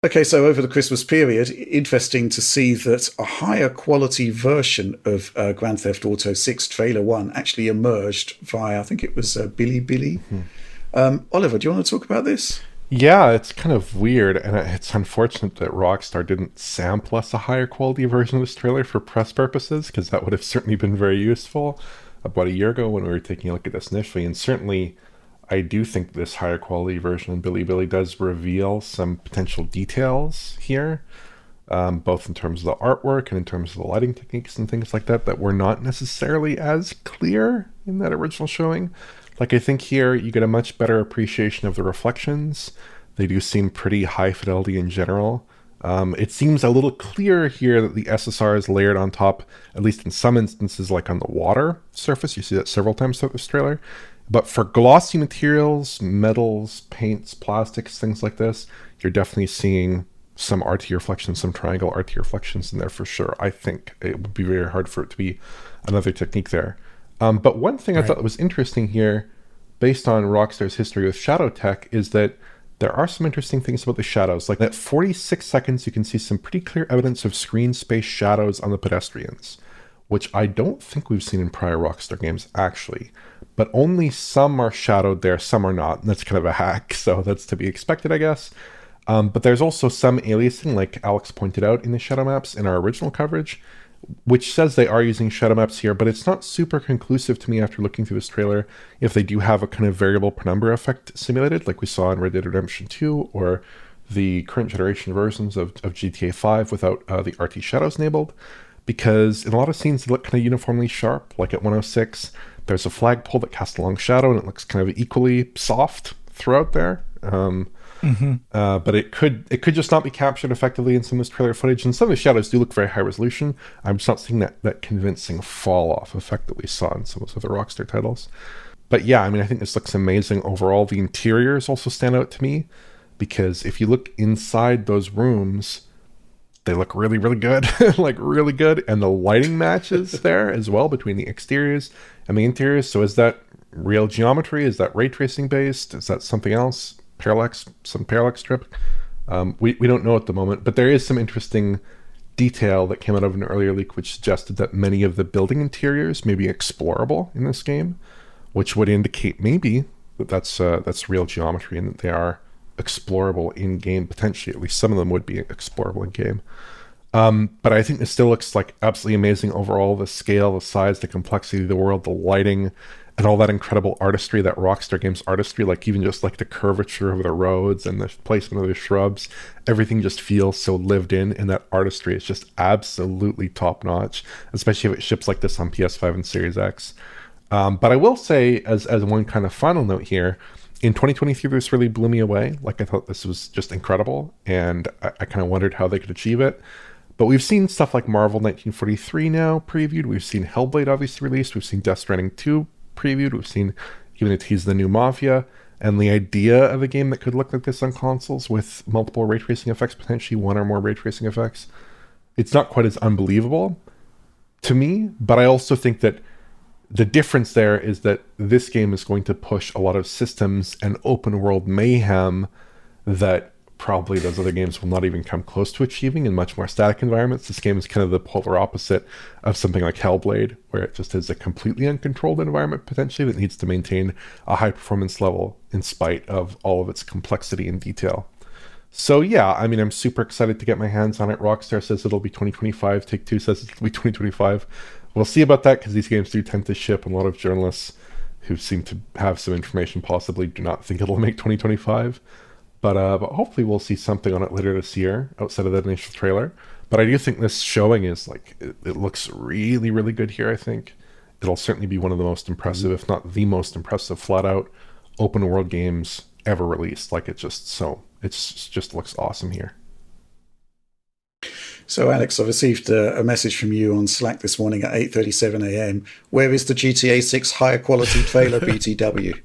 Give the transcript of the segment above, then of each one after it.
Okay, so over the Christmas period, interesting to see that a higher quality version of Grand Theft Auto 6 Trailer 1 actually emerged via, I think it was Billy. Mhm. Oliver, do you want to talk about this? Yeah, it's kind of weird, and it's unfortunate that Rockstar didn't sample us a higher quality version of this trailer for press purposes, because that would have certainly been very useful about a year ago when we were taking a look at this initially. And certainly, I do think this higher quality version of Billy does reveal some potential details here, both in terms of the artwork and in terms of the lighting techniques and things like that, that were not necessarily as clear in that original showing. Like, I think here you get a much better appreciation of the reflections. They do seem pretty high fidelity in general. It seems a little clearer here that the SSR is layered on top, at least in some instances, like on the water surface. You see that several times throughout this trailer. But for glossy materials, metals, paints, plastics, things like this, you're definitely seeing some RT reflections, some triangle RT reflections in there for sure. I think it would be very hard for it to be another technique there. But one thing I Right. thought was interesting here, based on Rockstar's history with shadow tech, is that there are some interesting things about the shadows. Like at 46 seconds, you can see some pretty clear evidence of screen space shadows on the pedestrians, which I don't think we've seen in prior Rockstar games, actually. But only some are shadowed there, some are not. And that's kind of a hack, so that's to be expected, I guess. But there's also some aliasing, like Alex pointed out in the shadow maps in our original coverage, which says they are using shadow maps here, but it's not super conclusive to me after looking through this trailer if they do have a kind of variable penumbra effect simulated, like we saw in Red Dead Redemption 2 or the current generation versions of GTA 5 without the RT shadows enabled. Because in a lot of scenes, they look kind of uniformly sharp, like at 106. There's a flagpole that casts a long shadow, and it looks kind of equally soft throughout there. Hmm. But it could just not be captured effectively in some of this trailer footage, and some of the shadows do look very high resolution. I'm just not seeing that convincing fall off effect that we saw in some of the other Rockstar titles. But yeah, I mean, I think this looks amazing overall. The interiors also stand out to me because if you look inside those rooms, they look really, really good, like really good, and the lighting matches there as well between the exteriors and the interiors. So is that real geometry? Is that ray tracing based? Is that something else? Some parallax trip. We don't know at the moment, but there is some interesting detail that came out of an earlier leak which suggested that many of the building interiors may be explorable in this game, which would indicate maybe that that's real geometry and that they are explorable in game potentially. At least some of them would be explorable in game. But I think this still looks like absolutely amazing overall. The scale, the size, the complexity of the world, the lighting, and all that incredible artistry, that Rockstar Games artistry, like even just like the curvature of the roads and the placement of the shrubs, everything just feels so lived in that artistry. It's just absolutely top notch, especially if it ships like this on PS5 and Series X. But I will say, as one kind of final note here, in 2023, this really blew me away. Like, I thought this was just incredible, and I kind of wondered how they could achieve it. But we've seen stuff like Marvel 1943 now previewed. We've seen Hellblade obviously released. We've seen Death Stranding 2 previewed. We've seen even a tease the new Mafia. And the idea of a game that could look like this on consoles with multiple ray tracing effects, potentially one or more ray tracing effects, it's not quite as unbelievable to me. But I also think that the difference there is that this game is going to push a lot of systems and open world mayhem that probably those other games will not even come close to achieving in much more static environments. This game is kind of the polar opposite of something like Hellblade, where it just is a completely uncontrolled environment potentially that needs to maintain a high performance level in spite of all of its complexity and detail. So yeah, I mean, I'm super excited to get my hands on it. Rockstar says it'll be 2025. Take-Two says it'll be 2025. We'll see about that because these games do tend to ship, and a lot of journalists who seem to have some information possibly do not think it'll make 2025. But hopefully we'll see something on it later this year outside of that initial trailer. But I do think this showing is like, it looks really, really good here, I think. It'll certainly be one of the most impressive, if not the most impressive, flat-out open world games ever released. Like, it's just looks awesome here. So, Alex, I received a message from you on Slack this morning at 8:37 a.m. Where is the GTA 6 higher quality trailer BTW?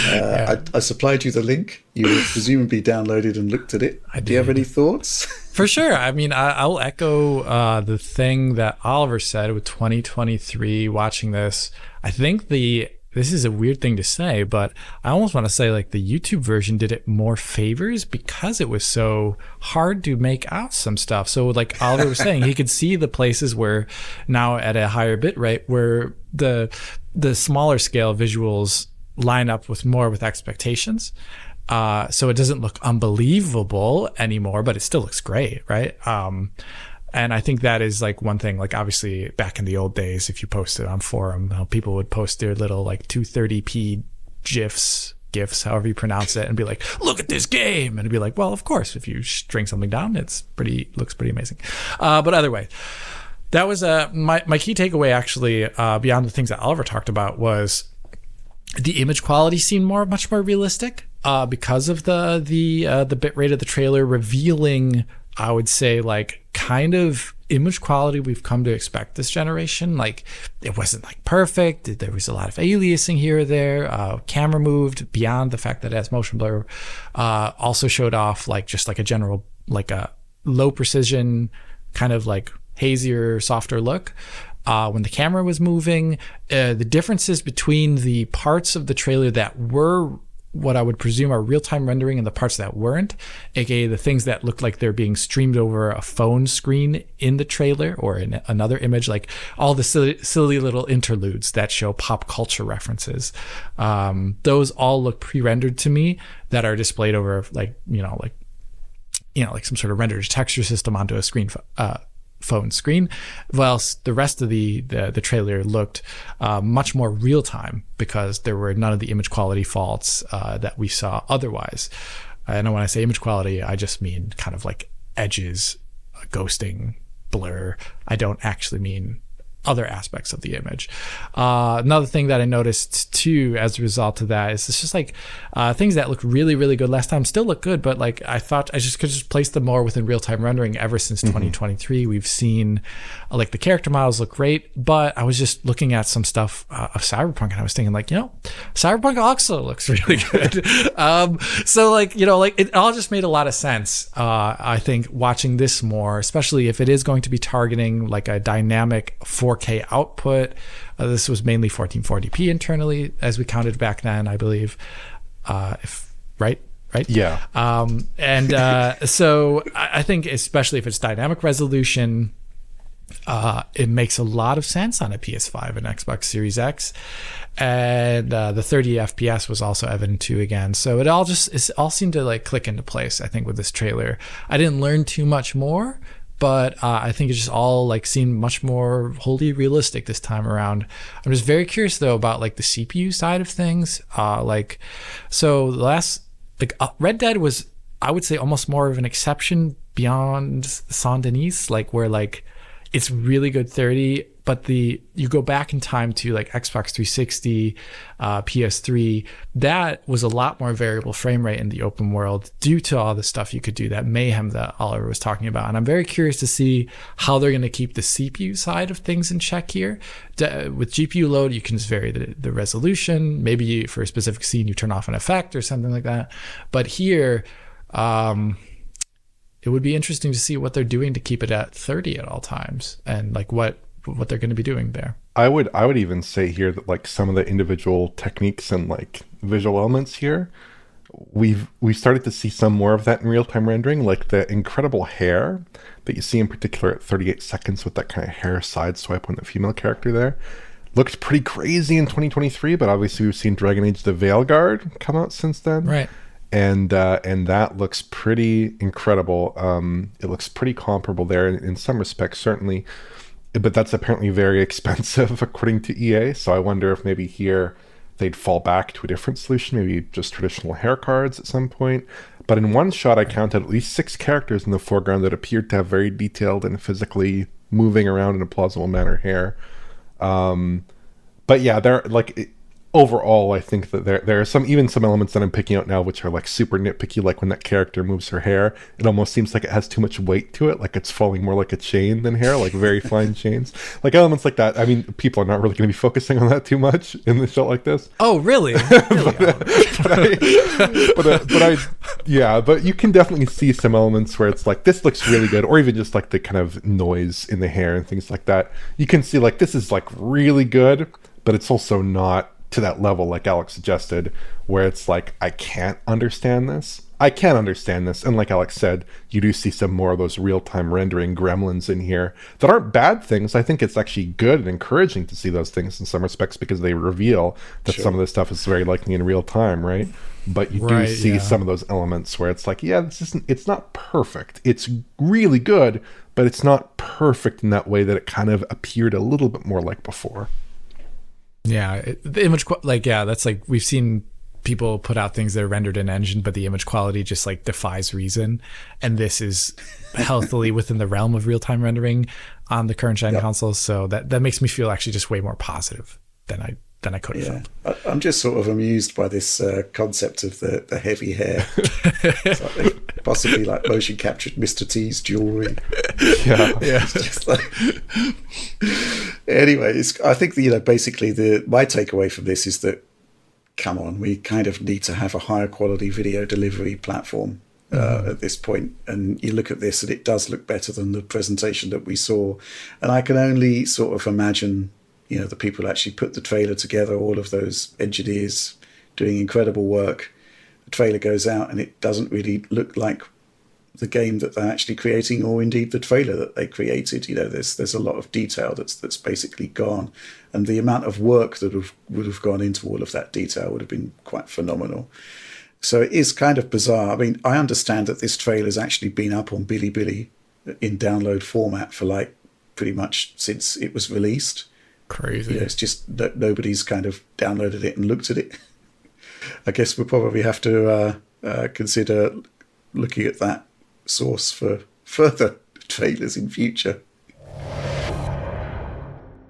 Yeah, I supplied you the link. You presumably downloaded and looked at it. I Do you have did. any thoughts? For sure. I mean, I'll echo the thing that Oliver said with 2023 watching this. I think the this is a weird thing to say, but I almost want to say like the YouTube version did it more favors because it was so hard to make out some stuff. So like Oliver was saying, he could see the places where now at a higher bit rate where the smaller scale visuals line up with expectations. So it doesn't look unbelievable anymore, but it still looks great, right? And I think that is like one thing, like obviously back in the old days, if you posted on forum, people would post their little like 230p GIFs, however you pronounce it, and be like, look at this game. And it'd be like, well, of course, if you string something down, looks pretty amazing. But either way, that was my key takeaway actually, beyond the things that Oliver talked about, was the image quality seemed much more realistic because of the bit rate of the trailer revealing, I would say, like kind of image quality we've come to expect this generation. Like it wasn't like perfect. There was a lot of aliasing here or there. Camera moved beyond the fact that it has motion blur. Also showed off like just like a general, like a low precision kind of like hazier, softer look. When the camera was moving, the differences between the parts of the trailer that were what I would presume are real-time rendering and the parts that weren't, aka the things that looked like they're being streamed over a phone screen in the trailer or in another image, like all the silly little interludes that show pop culture references. Those all look pre-rendered to me that are displayed over like some sort of rendered texture system onto a screen phone screen, whilst the rest of the trailer looked much more real time because there were none of the image quality faults that we saw otherwise. And when I say image quality, I just mean kind of like edges, ghosting, blur. I don't actually mean other aspects of the image. Another thing that I noticed too as a result of that is it's just like things that looked really, really good last time still look good, but like I thought I just could just place them more within real-time rendering. Ever since 2023, we've seen like the character models look great, but I was just looking at some stuff of Cyberpunk and I was thinking like, Cyberpunk also looks really good. So like, like it all just made a lot of sense. I think watching this more, especially if it is going to be targeting like a dynamic 4K output. This was mainly 1440p internally, as we counted back then, I believe. Right? Yeah. So I think especially if it's dynamic resolution, it makes a lot of sense on a PS5 and Xbox Series X. And the 30 FPS was also evident too again. So it all seemed to like click into place, I think, with this trailer. I didn't learn too much more, but I think it just all like seemed much more wholly realistic this time around. I'm just very curious though about like the CPU side of things. So the last Red Dead was, I would say, almost more of an exception beyond Saint Denis, like where like it's really good 30, but you go back in time to like Xbox 360, PS3, that was a lot more variable frame rate in the open world due to all the stuff you could do, that mayhem that Oliver was talking about. And I'm very curious to see how they're going to keep the CPU side of things in check here. With GPU load, you can just vary the resolution. Maybe for a specific scene, you turn off an effect or something like that. But here, it would be interesting to see what they're doing to keep it at 30 at all times, and like what they're going to be doing there. I would even say here that like some of the individual techniques and like visual elements here, we started to see some more of that in real-time rendering, like the incredible hair that you see in particular at 38 seconds with that kind of hair side swipe on the female character there. Looked pretty crazy in 2023, but obviously we've seen Dragon Age the Veilguard come out since then. Right. And that looks pretty incredible. It looks pretty comparable there in some respects, certainly. But that's apparently very expensive, according to EA. So I wonder if maybe here they'd fall back to a different solution, maybe just traditional hair cards at some point. But in one shot, I counted at least 6 characters in the foreground that appeared to have very detailed and physically moving around in a plausible manner hair. But yeah, they're like... Overall, I think that there are some elements that I'm picking out now which are like super nitpicky, like when that character moves her hair, it almost seems like it has too much weight to it, like it's falling more like a chain than hair, like very fine chains. Like elements like that. I mean, people are not really going to be focusing on that too much in a shot like this. Oh, really? But you can definitely see some elements where it's like, this looks really good, or even just like the kind of noise in the hair and things like that. You can see like this is like really good, but it's also not to that level, like Alex suggested, where it's like, I can't understand this. I can understand this. And like Alex said, you do see some more of those real-time rendering gremlins in here that aren't bad things. I think it's actually good and encouraging to see those things in some respects, because they reveal that some of this stuff is very likely in real time, right? But you do see some of those elements where it's like, yeah, it's not perfect. It's really good, but it's not perfect in that way that it kind of appeared a little bit more like before. Yeah, the image, that's like, we've seen people put out things that are rendered in engine, but the image quality just like defies reason. And this is healthily within the realm of real-time rendering on the current gen consoles. So that makes me feel actually just way more positive than I could have felt. I'm just sort of amused by this concept of the heavy hair. It's like they possibly like motion captured Mr. T's jewelry. Yeah. It's just like... Anyway, I think basically my takeaway from this is that, come on, we kind of need to have a higher quality video delivery platform at this point. And you look at this and it does look better than the presentation that we saw. And I can only sort of imagine, the people who actually put the trailer together, all of those engineers doing incredible work. The trailer goes out and it doesn't really look like the game that they're actually creating, or indeed the trailer that they created. There's a lot of detail that's basically gone, and the amount of work that would have gone into all of that detail would have been quite phenomenal. So it is kind of bizarre. I mean, I understand that this trailer's actually been up on Bilibili in download format for like pretty much since it was released. Crazy. It's just that nobody's kind of downloaded it and looked at it. I guess we'll probably have to consider looking at that source for further trailers in future.